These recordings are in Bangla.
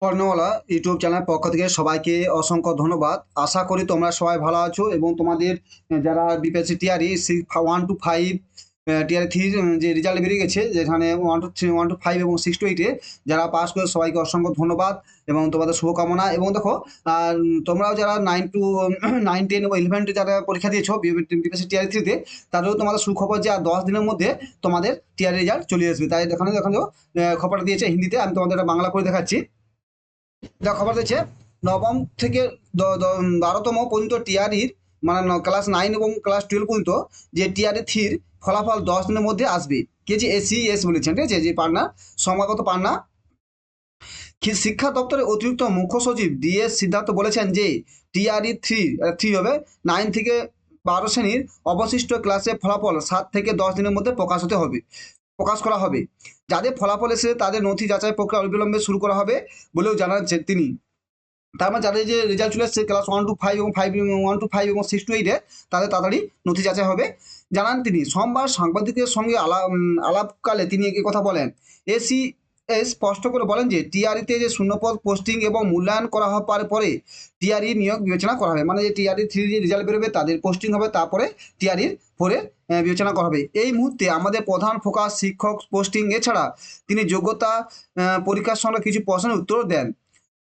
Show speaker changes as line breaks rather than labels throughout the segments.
কর্ণওয়ালা ইউটিউব চ্যানেলের পক্ষ থেকে সবাইকে অসংখ্য ধন্যবাদ। আশা করি তোমরা সবাই ভালো আছো এবং তোমাদের যারা বিপিএসসি টিআরই 1 to 5 টিআরই 3 যে রেজাল্ট বেরিয়ে গেছে, যেখানে 1 to 5 এবং 6 to 8 যারা পাস করে সবাইকে অসংখ্য ধন্যবাদ এবং তোমাদের শুভকামনা। এবং দেখো, তোমরাও যারা 9, 10 এবং 11 যারা পরীক্ষা দিয়েছো বিপিএসসি টিআরই 3-তে, তাদেরও তোমাদের সুখবর যে আর 10 দিনের মধ্যে তোমাদের টিআরই রেজাল্ট চলে আসবে। তাই এখানে দেখো খবরটা দিয়েছে হিন্দিতে, আমি তোমাদের এটা বাংলা করে দেখাচ্ছি। যা খবর দিচ্ছে, নবম থেকে 12তম পর্যন্ত টিআরির মানে ক্লাস 9 এবং ক্লাস 12 পর্যন্ত যে টিআরই থ্রির ফলাফল 10 দিনের মধ্যে আসবে। কে যে এসিএস বলেছেন, ঠিক আছে, যে পান্না সমাগত পান্না শিক্ষা দপ্তরের অতিরিক্ত মুখ্য সচিব ডিএস সিদ্ধার্থ বলেছেন যে টিআরই থ্রি হবে 9 থেকে 12 শ্রেণীর অবশিষ্ট ক্লাসের ফলাফল 7 থেকে 10 দিনের মধ্যে প্রকাশ করা হবে। যাদের ফলাফল এসে তাদের নথি যাচাই প্রক্রিয়া অবিলম্বে শুরু করা হবে বলেও জানাচ্ছেন তিনি। তার মানে যাদের যে রেজাল্ট চলে এসছে ক্লাস 1 to 5 এবং 1 to 5 এবং 6 to 8 তাদের তাড়াতাড়ি নথি যাচাই হবে জানান তিনি। সোমবার সাংবাদিকদের সঙ্গে আলাপকালে তিনি এই কথা বলেন। স্পষ্ট করে বলেন যে টিআরইতে যে শূন্যপদ পোস্টিং এবং মূল্যায়ন করা হওয়ার পরে টিআরই নিয়োগ বিবেচনা করা হবে। মানে যে টিআরই 3 যে রেজাল্ট বেরোবে তাদের পোস্টিং হবে, তারপরে টিআরই 4 বিবেচনা করা হবে। এই মুহূর্তে আমাদের প্রধান ফোকাস শিক্ষক পোস্টিং। এছাড়া তিনি যোগ্যতা পরীক্ষার সঙ্গে কিছু প্রশ্নের উত্তর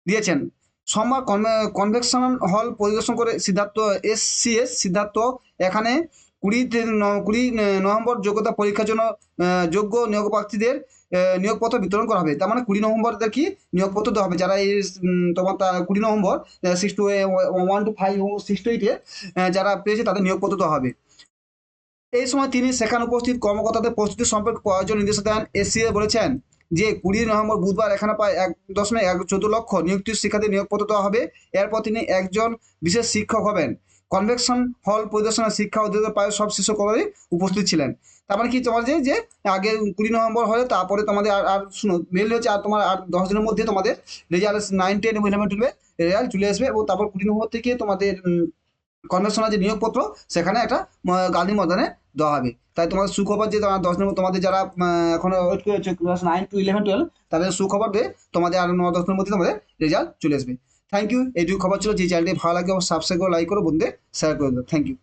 দিয়েছেন। সোমবার কনভেনশন হল পরিদর্শন করে সিদ্ধার্থ এখানে 20 নভেম্বর যোগ্যতা পরীক্ষার জন্য যোগ্য নিয়োগ প্রার্থীদের নিয়োগপত্র বিতরণ করা হবে। তার মানে 20 নভেম্বর কি নিয়োগপত্র দেওয়া হবে, যারা এই তোমার 20 নভেম্বর 1 to 5 এবং 6 to 8 যারা পেয়েছে তাদের নিয়োগপত্র দেওয়া হবে। এই সময় তিনি সেখানে উপস্থিত কর্মকর্তাদের প্রস্তুতি সম্পর্কে প্রয়োজন নির্দেশ দেন। এসসিএ বলেছেন যে 20 নভেম্বর বুধবার এখানে প্রায় 1.14 লক্ষ নিযুক্ত শিক্ষার্থী নিয়োগপত্র দেওয়া হবে। এরপর তিনি একজন বিশেষ শিক্ষক হবেন। কনভেনশন হল পরিদর্শনে শিক্ষা অধিদপ্তরের প্রায় সব শিক্ষকরাই উপস্থিত ছিলেন। তার মানে কি তোমাদের যে আগে 20 নভেম্বর হলে তারপরে তোমাদের আর শুনো মেল হচ্ছে, আর তোমার আর 10 দিনের মধ্যে তোমাদের রেজাল্ট 9, 10 এবং 11, 12 রেজাল্ট চলে আসবে। এবং তারপর 20 নভেম্বর থেকে তোমাদের কনভেনশনাল যে নিয়োগপত্র সেখানে একটা গান্ধী ময়দানে দেওয়া হবে। তাই তোমাদের সুখবর যে তোমার 10 দিনের তোমাদের যারা এখন ওয়েট করেছে ক্লাস 9 to 11, 12 তাদের সুখবর দিয়ে তোমাদের আর 9, 10 দিনের মধ্যে তোমাদের রেজাল্ট চলে আসবে। Thank you. এইটুকু খবর ছিল। যে চ্যানেলটি ভালো লাগে সাবস্ক্রাইব করে লাইক করো, বন্ধুদের শেয়ার করে দেবো। Thank you.